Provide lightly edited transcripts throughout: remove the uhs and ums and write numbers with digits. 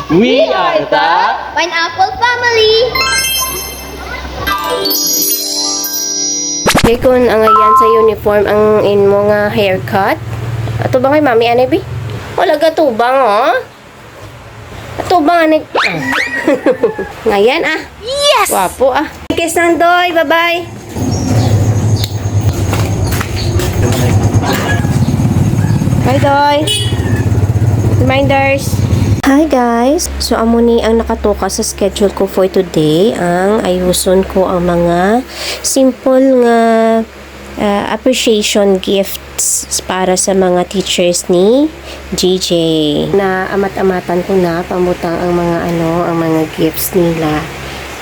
We are the Pineapple Family! Kung ang ayan sa uniform ang in mo nga haircut. Ato ba kay mami anay bi? Wala ga tubang oh. Ato ba anay? Ngayon ah. Yes! Wapo ah. Kiss ng doy. Bye-bye. Bye doy. Reminders. Hi guys! So amo ni ang nakatuka sa schedule ko for today ang ayuson ko ang mga simple nga appreciation gifts para sa mga teachers ni GJ. Na amat-amatan ko na pamutang ang mga ang mga gifts nila.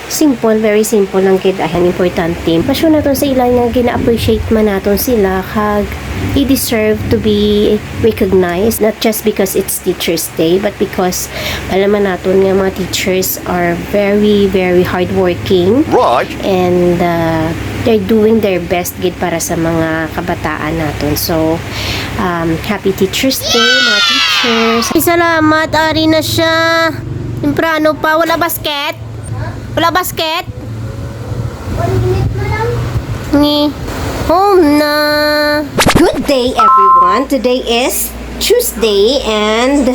Simple, very simple lang kid ayan importante. Pasyon naton sa ilang nga gina-appreciate man naton sila kag he deserve to be recognized not just because it's Teachers Day but because alaman naton nga mga teachers are very very hardworking. Right. And they're doing their best gid para sa mga kabataan naton. So happy Teachers Day mga teachers. Ay, salamat, ari na siya. Temprano pa, wala basket? Wala basket? 1 minute na lang. Ni home na. Good day everyone. Today is Tuesday and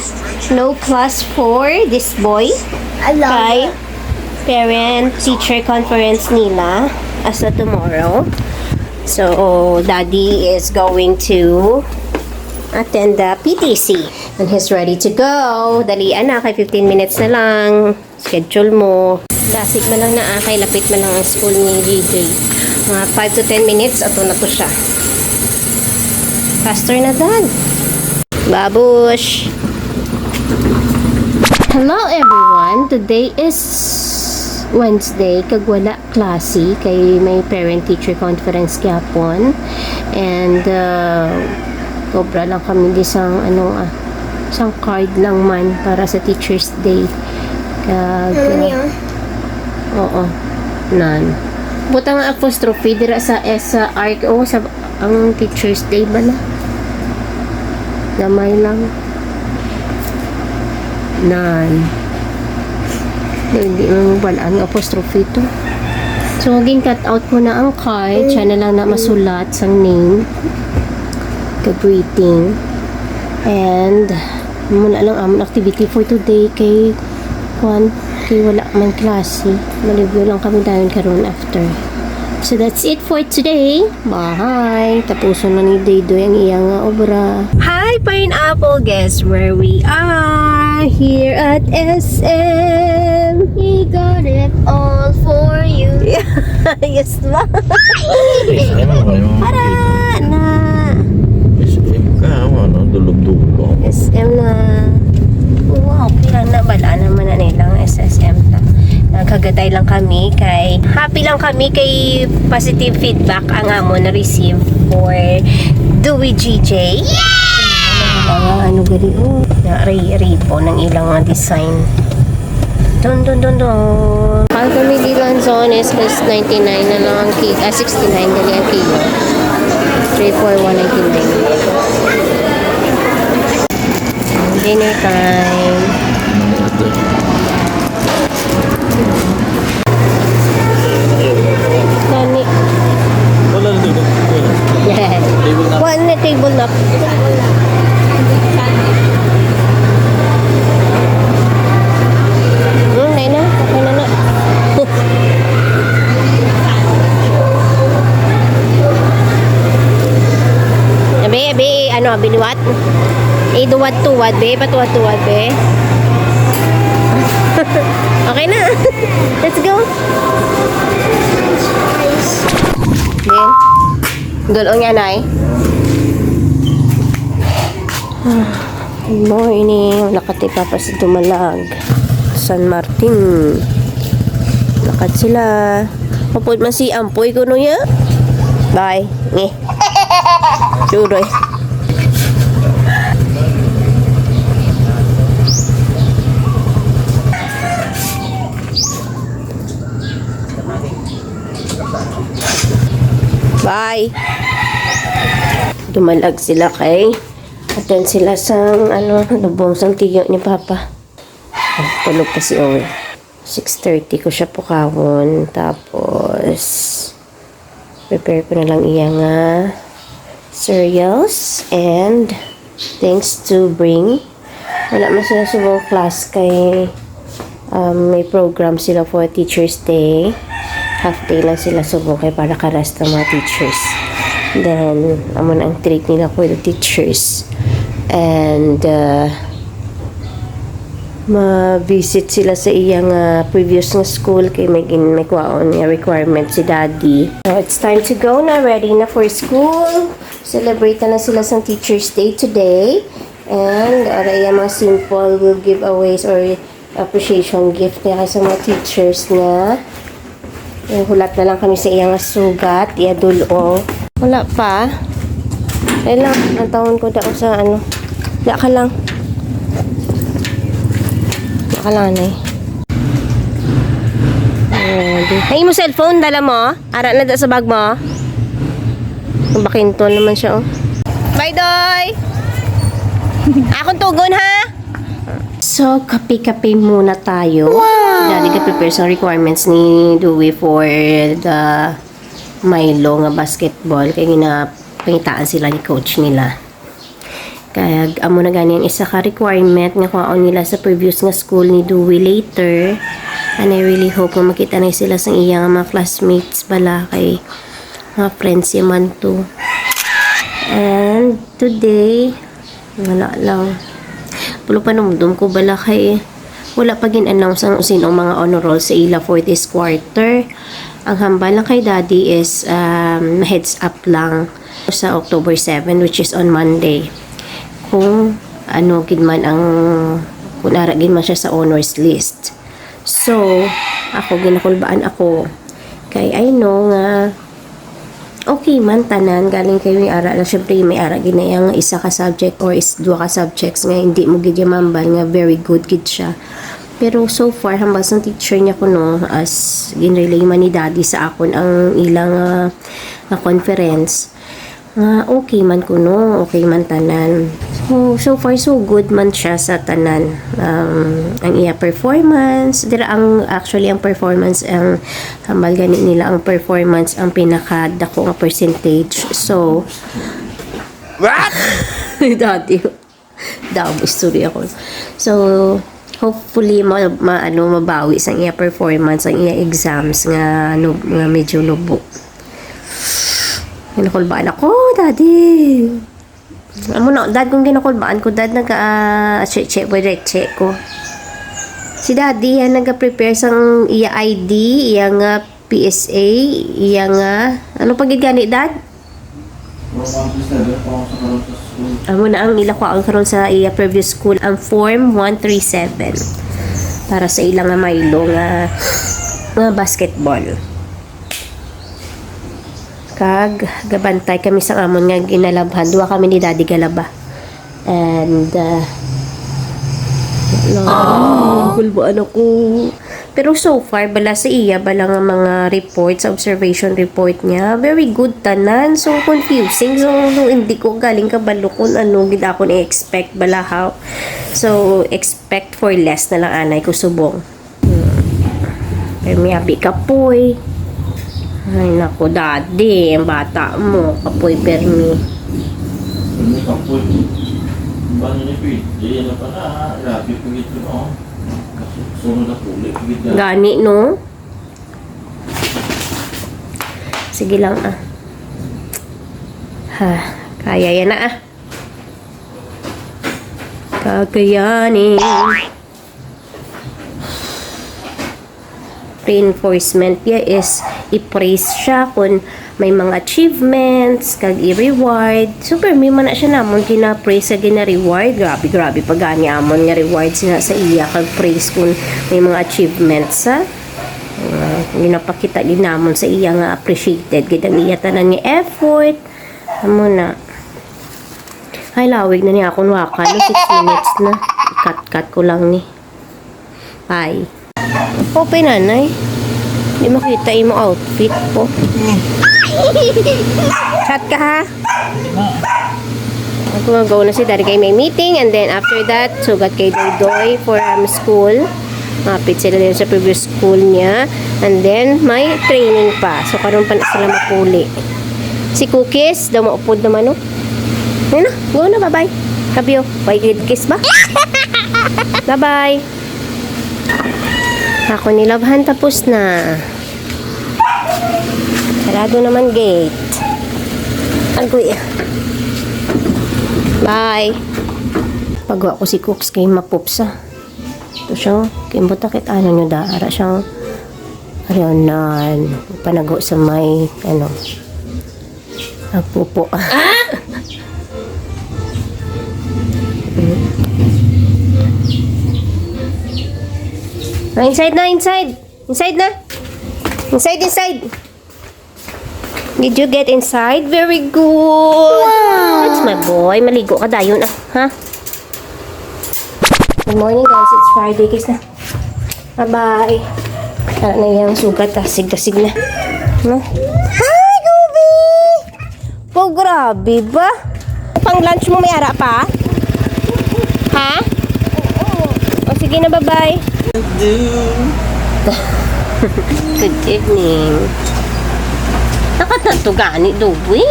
no class for this boy. I love Kay it. parent teacher conference nila as of tomorrow. So daddy is going to attend the PTC and he's ready to go. Dalian na kay 15 minutes na lang. Schedule mo. Lasig man lang na kay lapit man lang ang school ni GJ. Mga 5 to 10 minutes ato na to siya. Faster na dad. Babush. Hello everyone. Today is Wednesday kag wala klase kay may parent teacher conference gyapon and cobra lang kami disang isang card lang man para sa Teachers Day kag oo nan butang nga apostrophe dira sa S sa arc sa ang Teachers Day bala gamay lang nan hindi mo wala ang apostrophe to. So, cut out ko na ang card. Siya na lang na masulat sang name. Ka-greeting. And, muna lang amon activity for today kay wala man klase. Malibyo lang kami dahil karon after. So, that's it for today. Bye! Tapuso na ni Daydoy ang iyang obra. Hi, Pineapple! Guess where we are? Here at SM. He got it all for you. Yes, ma. SM ba yung Para na. SM ka, dulog-dulog. SM na. Wow, kailan na bala naman na nilang SSM na. Nagkagatay lang kami kay happy lang kami kay positive feedback ang amo na receive for Dewey GJ. Ano gali na ripo ng ilang mga design. Don. Pag kami dilan zone is 99 na lang ang kilo. 69 gali ang kilo. 34199. Dinner time. Nani? Wala na dito. Yeah. One na table na. Na. Okay na. Abi, binuwat? Duwad-tuwad, be. Patuwad-tuwad, be. Okay na. Let's go. Then, gulong yan ay. Good morning. Lakad tayo pa sa Dumalag. San Martin. Lakad sila. Mapod man si Ampoy ko ya. Bye. Nge. Chudoy. Bye. Dumalag sila kay attend sila sa lubong sang tiyo ni Papa. Tulog pa si Owen. 6:30 ko siya pukawon. Tapos, prepare ko na lang iya nga cereals and things to bring. Wala man sila subong class kay may program sila for Teacher's Day. Half day lang sila subong kay para ka-rest ng mga teachers. Then, amon ang treat nila for the teachers. And, ma-visit sila sa iyang previous nga school kay may kwaon nga requirement si daddy. So, it's time to go na. Ready na for school. Celebrate na sila sa Teacher's Day today. And, aray mga simple giveaways or appreciation gift kaya sa mga teachers na. Hulat na lang kami sa iyang sugat. Iadulo. Wala pa. Kailan, ang taon ko daw sa ano. Wala ka lang. Nakalanay. Ay mo cellphone, dala mo? Ara na sa bag mo? Bakinton naman siya, oh. Bye, Doy! Akong tugon, ha? So, kape-kape muna tayo. Wow! Dali ka prepare sa requirements ni Dewey for the Milo nga basketball. Kaya pangitaan sila ni coach nila. Kaya amo na gani ang isa ka requirement nga kuhaon nila sa previous nga school ni Dewey later. And I really hope na makita na sila sa iyang mga classmates bala kay mga friends yaman to. And today, wala lang. Pulo panumdum ko bala kay wala pa gin-announce ang sino mga honor roll sa ila for this quarter. Ang hambal lang kay daddy is heads up lang sa October 7 which is on Monday. Kung ano gidman ang kung aragin man siya sa honors list. So, ako ginakulbaan ako kay I know nga okay man tanan galing kayo yung ara na syempre may ara gina yung isa ka subject or dua ka subjects nga hindi mo gid mambal nga very good gid siya. Pero so far hambal sa teacher niya kuno as ginrelay man ni daddy sa akon ang ilang conference okay man kuno, okay man tanan. So far so good man siya sa tanan. Ang iya performance, actually ang performance ang hambal gani nila ang performance ang pinakadako nga percentage. So what? Daddy. Daw story ako. So hopefully mabawi sa iya performance ang iya exams nga medyo lubok. Ginakulbaan ako, daddy. Amo na, dad kung ginakulbaan ko, dad nag-check ko. Si daddy, yan nag-prepare sang iya ID, iya nga PSA, iya nga, ano pagigani, dad? Amo na ang ilako ang karon sa iya previous school, ang Form 137. Para sa ilang nga Milo nga basketball. Kag gabantay kami sa amon nga ginalabhan, duwa kami ni daddy galaba and kulbaan ako pero so far bala sa iya bala nga mga reports, observation report niya very good tanan, so confusing so hindi ko galing kabalo kung ano gid ako ni-expect bala how so expect for less na lang anay ko subong pero may abi kapoy. Ay, naku, daddy. Ang bata mo. Kapoy permi. Ano kapoy? Bano ni Pete? Diyan na pa na. Grabe pagit yun, oh. Sunod na puli. Gani, no? Sige lang, kaya yan na, Kakayanin. Reinforcement niya is i-praise siya kung may mga achievements kag i-reward super may man na siya namon gina-praise sa gina-reward grabe pag gani amon nga reward sina sa iya kag praise kung may mga achievements ginapakita din namon sa iya nga appreciated gid ang iya tanan nga effort amo na ay lawig na niya akong waka no 6 minutes na cut ko lang ni bye. Open nanay. Di makita yung outfit po. Chat ka ha? Ako Go na si Daddy kay may meeting, and then after that, sugat kay Doy for school. Mapit sila din sa previous school niya. And then, may training pa. So, karon pa na sila mapuli. Si Cookies, daw maupod naman, no? Ayun na, go na, bye-bye. Kabyo, bye, kiss ba? Bye-bye. Ako nilabhan, tapos na. Sarado naman gate. Agoy. Bye. Pagwa ko si Cooks kay mapupsa. Ito siya, kimbutakit ano nyo da. Ara siyang Arionan. Panago sa may, nagpupo. Inside na, inside. Inside na. Inside. Did you get inside? Very good. Wow. That's my boy. Maligo ka dayon ha? Good morning guys. It's Friday. Kiss na. Bye-bye. Tara na yung sugat ha. Sig na. No? Hi, Gobi! Po, grabe ba? Pang lunch mo may ara pa? Ha? O sige na, bye-bye. Good evening. Nakatato gani, Doby.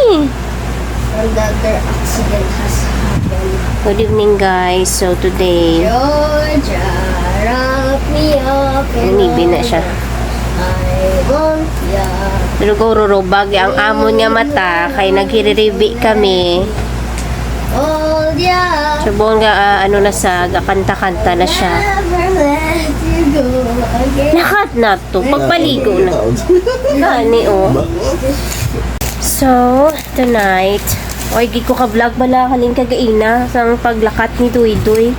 Another accident has happened. Good evening, guys. So, today, Georgia, wrap me up in Nanibi na siya. I want ya. Pero gururubag ang amo niya mata, kay naghiriribi kami. Hold ya. So, buong na sa, kanta-kanta na siya. Never let you go again. Lahat na to, pagpaligo na. Gani, oh. So, tonight, gi ko ka-vlog bala kaning kagaina sang paglakat ni Duy.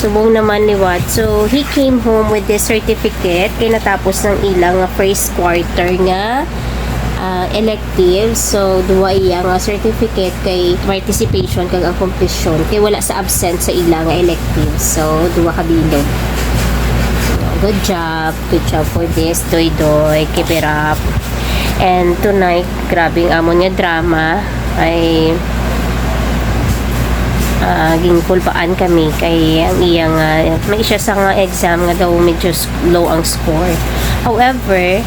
Subong naman ni Wat. So, he came home with this certificate kay natapos ng ilang first quarter nga elective. So, duwa iya nga certificate kay participation kag ang completion kay wala sa absent sa ilang elective. So, duwa ka bilog. Good job for this, Doy. Keep it up. And tonight, grabing amo niya drama ay ginkulbaan kami kay ang iyang may siya sa nga exam nga daw medyo low ang score. However,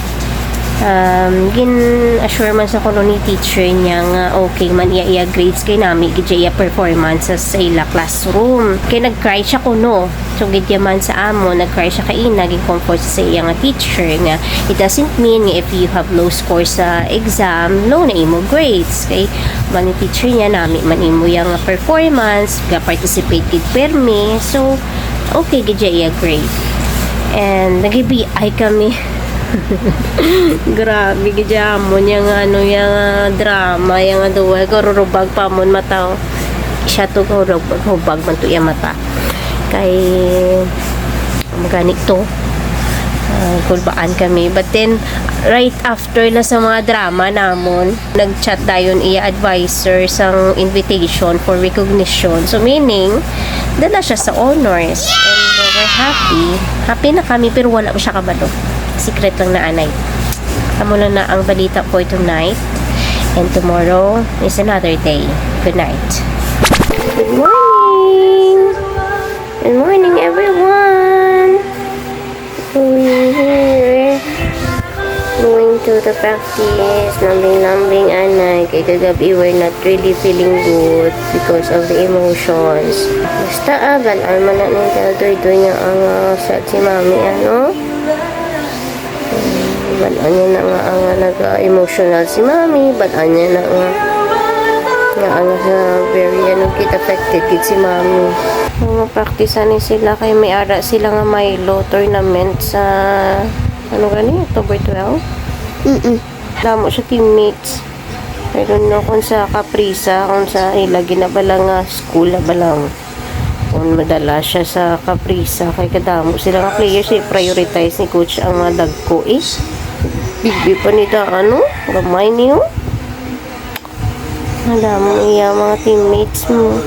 gin-assure man sa kuno ni teacher niya nga okay man iya grades kay nami gidya iya performance sa ila classroom. Kay nag-cry siya kuno. So gidya man sa amo, nag-cry siya kay ina, gin-comfort sa iya nga teacher nga it doesn't mean nga if you have low score sa exam, low na imo grades. Kay man ni teacher niya nami man imo yang performance, ga participate gid permi. So okay gidya iya grade. And nag-BI kami. Grabe gidya mo yung yung drama yung duwa karurubag pa mo mata siya to karurubag man to yung mata kay ganito kulbaan kami, but then right after na sa mga drama namon nag-chat dayon iya advisor sang invitation for recognition, so meaning dala siya sa honors. And we're happy na kami, pero wala pa siya kabalo. Secret lang na anay. Amo na ang balita for tonight. And tomorrow is another day. Good night. Good morning! Good morning, everyone! We're here. Going to the practice. Lambing-lambing anay. Kay kagabi we're not really feeling good because of the emotions. Basta balaan man na ng doy-doy niya ang set si mami, balaan niya na nga ang nag-emotional si mami, balaan niya na nga ang very kid affected kid si mami. Mapraktisan ni sila kay may ara sila nga Milo tournament sa October 12. Damo siya teammates. I don't know kung sa Caprisa, kung sa ilagi na bala nga school na balang kung madala siya sa Caprisa kay kadamo sila nga players prioritize ni coach ang mga dagko bigbi pa nita gamay niyo madamo iya mga teammates mo.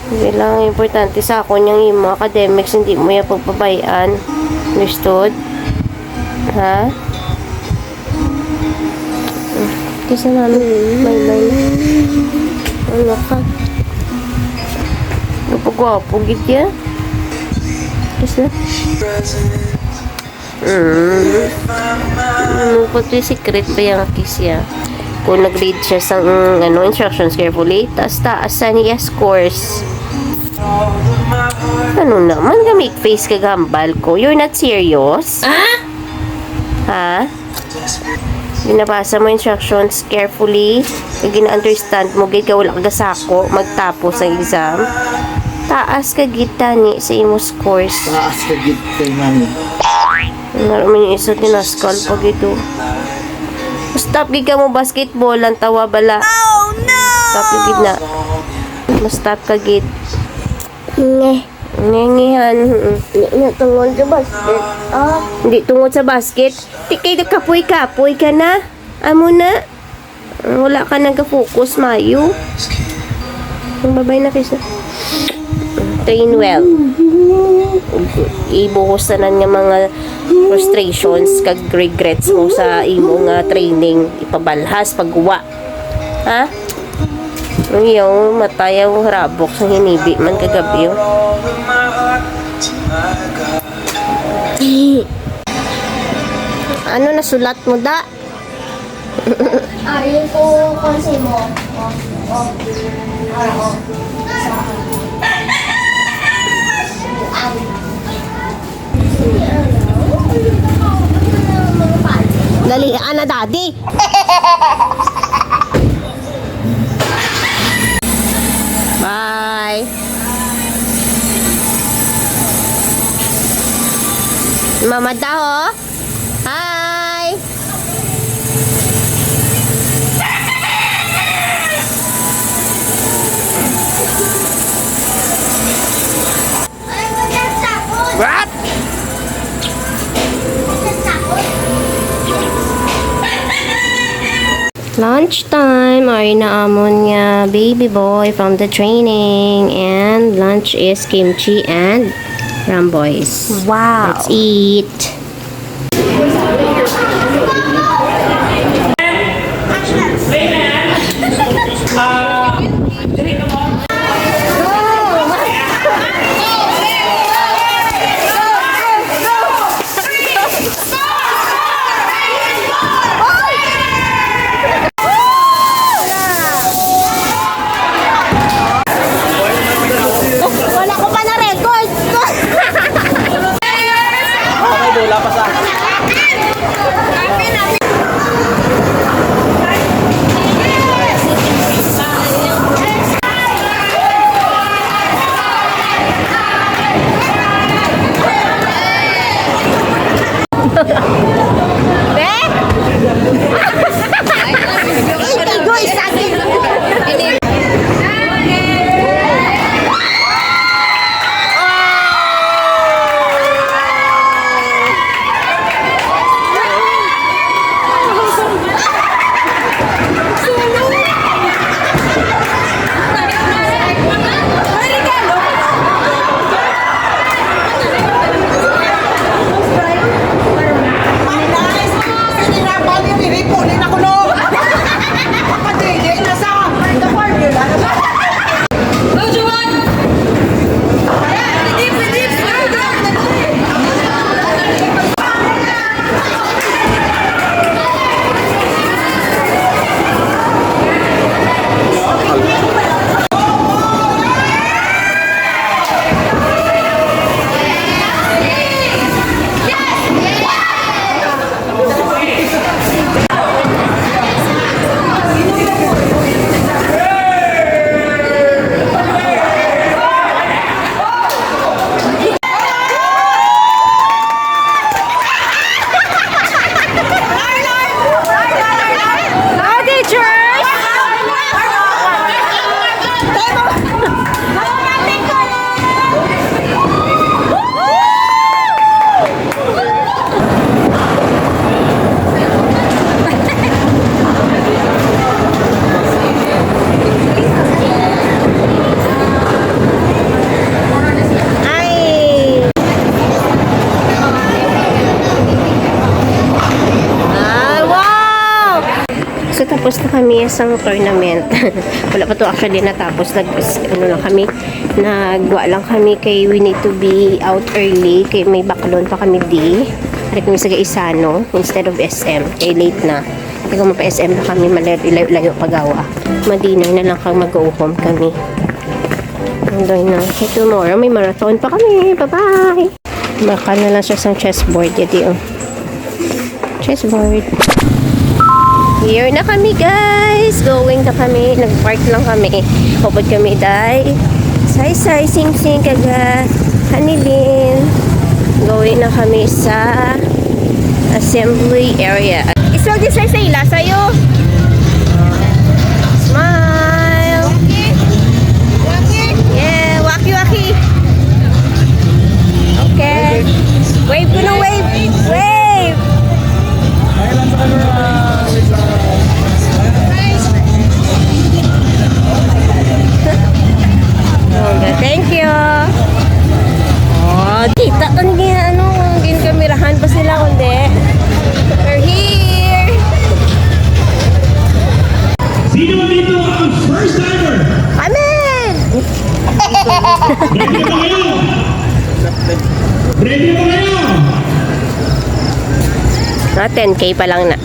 Bilang importante sa ako niyang imo academics, hindi mo yung pagpabayaan. Understood? Ha? Kasi namin may Ano ka? Gwapo gid ya. Kasi pati secret pa yung kiss ya. Kung nag-read siya sa instructions carefully, taas sa niya scores. Ano naman, gamik face ka gambal ko. You're not serious? Ha? Binabasa mo instructions carefully. Kag gina-understand mo, gid ka wala ka gasako, magtapos ang exam. Taas ka gita ni sa imo scores. Taas ka gid kay mami. Naman yung isa tinaskal pa gito. Stop gid ka mo basketball ang tawa bala. Oh no! Stop gid na. Stop ka gid. Ngengihan. Hindi tungod sa basket. Hindi tungod sa basket. Tikay na kapoy-kapoy ka na. Amo na. Wala ka nag-focus, Mayu. Babay na kiss na. Train well. Ibuhos na nga mga frustrations kag regrets mo sa imo nga training. Ipabalhas pagguwa. Ha? Yung matayaw harabok sa hinibi man kagabi. Ano nasulat mo da? Yung po kasi mo. Dali, ana daddy. Bye. Mama daw. Hi. What? Lunchtime, ay naamon niya baby boy from the training, and lunch is kimchi and ramboys. Wow. Let's eat. Wala ko pa na record. Tapos na kami isang tournament. Wala pa to actually natapos. Nagwa lang kami kay we need to be out early. Kay may baklon pa kami di. Hari kami sa Gaisano instead of SM. Kay late na. Kaya kung mapa-SM na kami, malayo pagawa. Madinner na lang kang mag-go home kami. Andoy na. Okay, tomorrow may marathon pa kami. Bye-bye! Maka na lang siya sa chessboard. Yadi, oh. Chessboard. Here na kami, guys! Going na kami. Nag-park lang kami. Hupod kami, day. Say, sing-sing, kaga. Hanilin. Going na kami sa assembly area. Iswag din sa ila sa'yo. Smile. Yeah, waki. Okay. Wave ko na wave. Wave. Okay, thank you. Oh, kita to ni ginkamerahan pa sila kundi. We're here. Sino dito ang first timer? Amen. Ready ba kayo? Ready ba kayo? 10K pa lang na.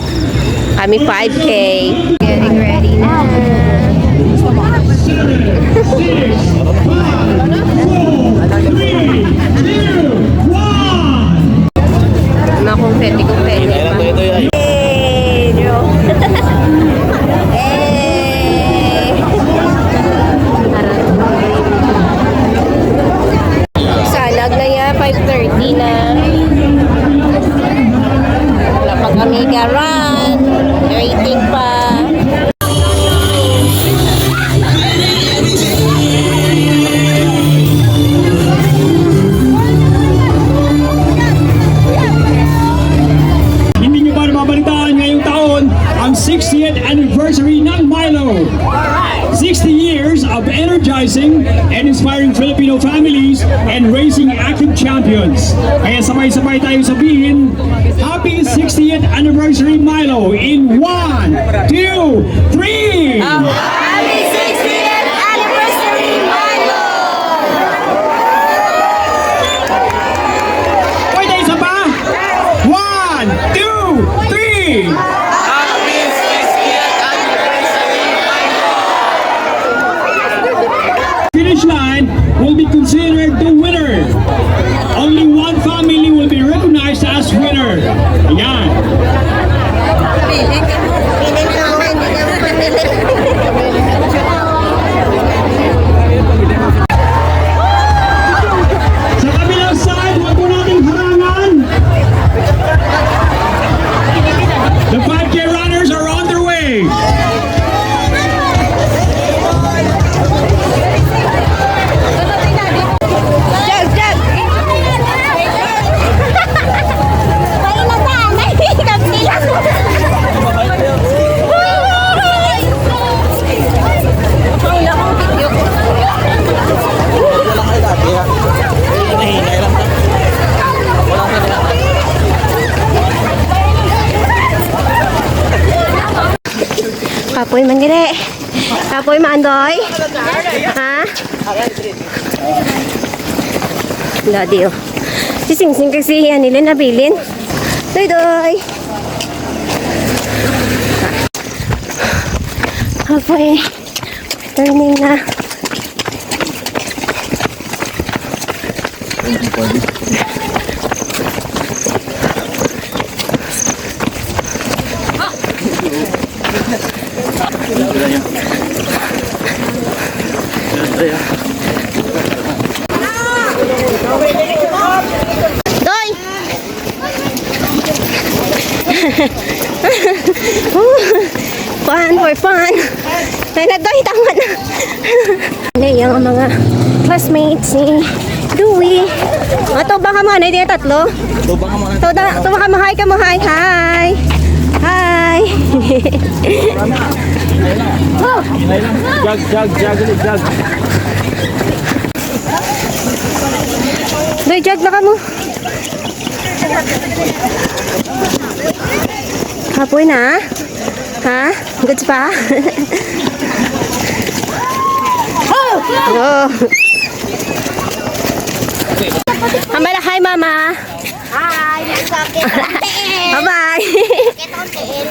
Kami 5K. Getting ready na. 7, 6, 5, 4, 3, 2, 1. Mga kumpeti pa. Hey, Joe. Hey. Salag na yan, 5:30 na. Wala pa kami garan. Waiting pa. Hindi nyo ba nababalitaan ngayong taon ang 60th anniversary ng Milo? 60 years of energizing and inspiring Filipino families and raising active champions. Kaya sabay-sabay tayo sabihin, Happy 60th Anniversary Milo in 1, 2, 3! Happy 60th anniversary, Milo! Pwede isa pa? 1, 2, 3! Finish line will be considered the winner. Only one family will be recognized as winner. Ayan. Sa kabilang side, huwag po nating harangan. The 5K runners are on their way. Jag! Kapoy man gire. Kapoy maandoy. Ha? Ladi oh. Si Sing kasi nila nabilin. Doy. Kapoy. Turning na. Doy! Fun for fun. Ay na Doy, tama na. Yung mga classmates ni Dewey. Ito baka mo, ano yung tatlo? Ito baka mo, hi. Hi. Oh. Jag. Doy, jag na ka mo. Kapoy na. Ha? Goods pa? Oh. Hamala, hi mama. Hi, sakit ang tiin. Bye-bye. Sakit ang tiin.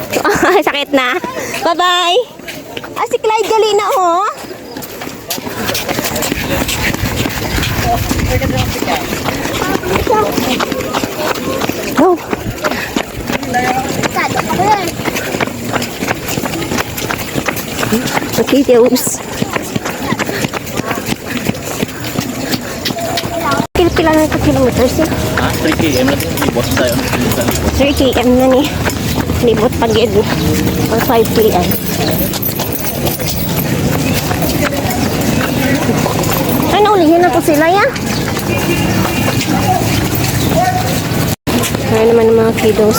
Sakit na. Bye-bye. Ah, si Clyde gali na oh. Go. Sado ka ba yan? Okay, Deus. Pila na ito kilometers eh. 3 km na din. Libot tayo. 3 km na ni. Libot pag-id. Or 5 km. Ano, ulihin na po sila yan? Kaya naman ng mga kiddos.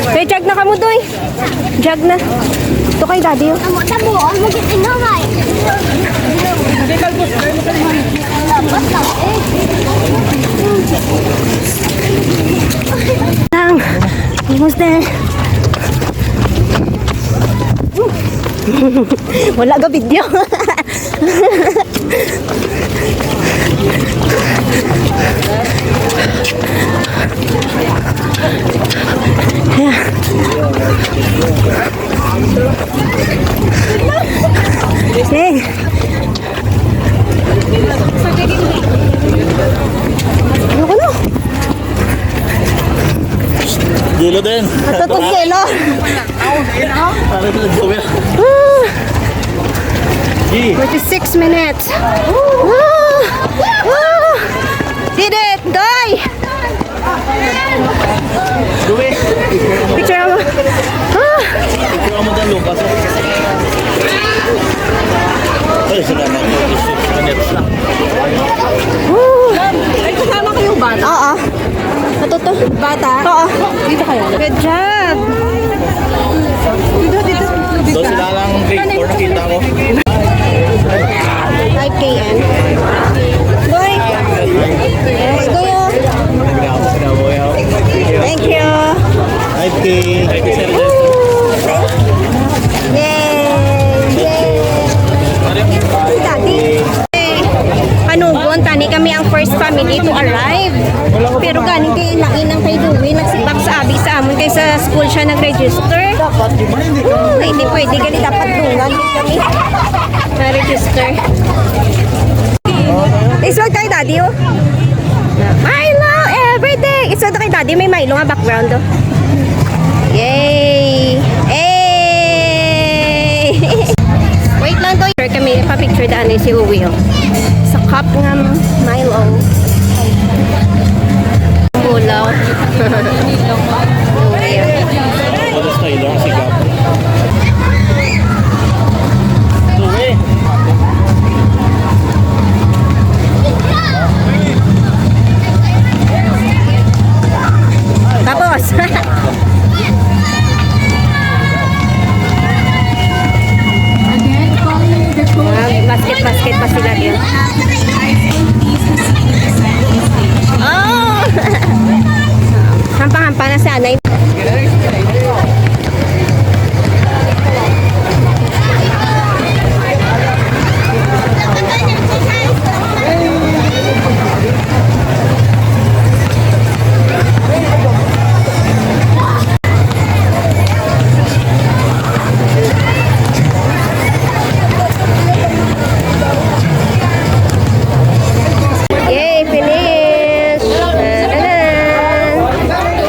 May jag na ka mo, Doy. Jag na. Ito kay daddy. Oh. Tamo, ang magiging ingay. Lang. Almost there. Wala ka video. Hey. Ano ko na? Dulo din. Natutog kilo. Ano ito nag-gawin? 46 minutes. Did it, Doy! Duwi. Picture mo. Ikaw mo dalo. Kaso. Ay, sila na. 6 minutes na. Ay, kasama kayo bata? Oo. Natuto? Bata? Oo. Dito kayo. Good job. Dito. So sila lang grade 4 nakita ko. 5 km. Doy! Yes, Goyo. Thank you. 5K. 5K sir. Yay! Daddy. Panugon, tani kami ang first family to arrive. Pero galing kay lainang kay Dewey, nagsibak sa abi sa amon kay sa school siya nag-register. Hindi pwede, gali dapat dungan kami. Na-register. Iswag kay daddy oh. Milo everyday. Iswag kay daddy, may Milo nga background oh. Yay! Hey! Wait lang to. Kami pa-picture daan si Uwi oh. Sa cup nga Milo. Bulaw. Uwi oh. Ano style lang si Gab? Duwi. Tapos. Basket pa sila din. Oh! Hampa-hampa na si Anay. Yay, finish!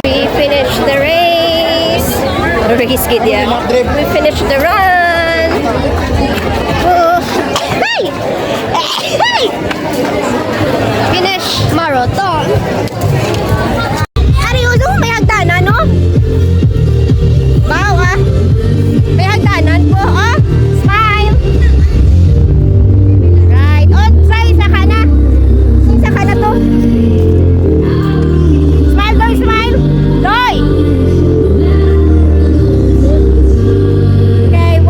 We finished the race. Race kid yan. We finished the run. Oh. Hey! Hey! Finish marathon. Seryoso, may hagdanan, no? Wow, ah. May hagdanan po, oh. Smile. Right. Oh, try, isa ka na. Isa ka na to. Smile, Doy, smile. Doy! Okay,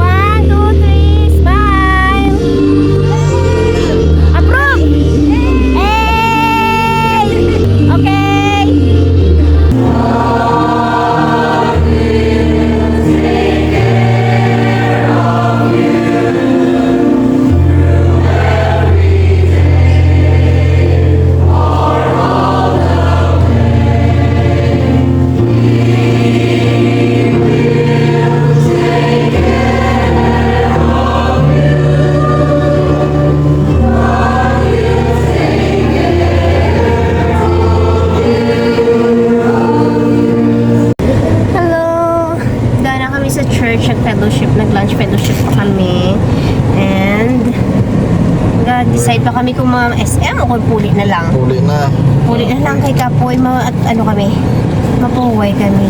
decide pa kami kung mga SM o kung puli na lang. Huli na. Puli na lang kay Kapoy, at ano kami, mapuhuway kami.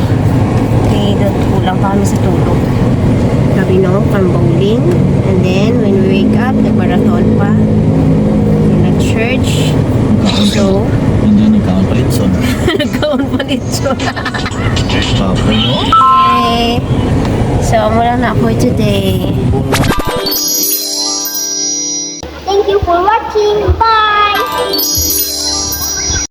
Okay, doon kulang pa kami sa tulog. Gabi no, pang bowling. And then, when we wake up, nag-marathon pa. Nag-church. So, Hindi nagkaon palit son. nagkaon pa dito. Papoy no? Okay. So, mula na for today. Thank you for watching. Bye!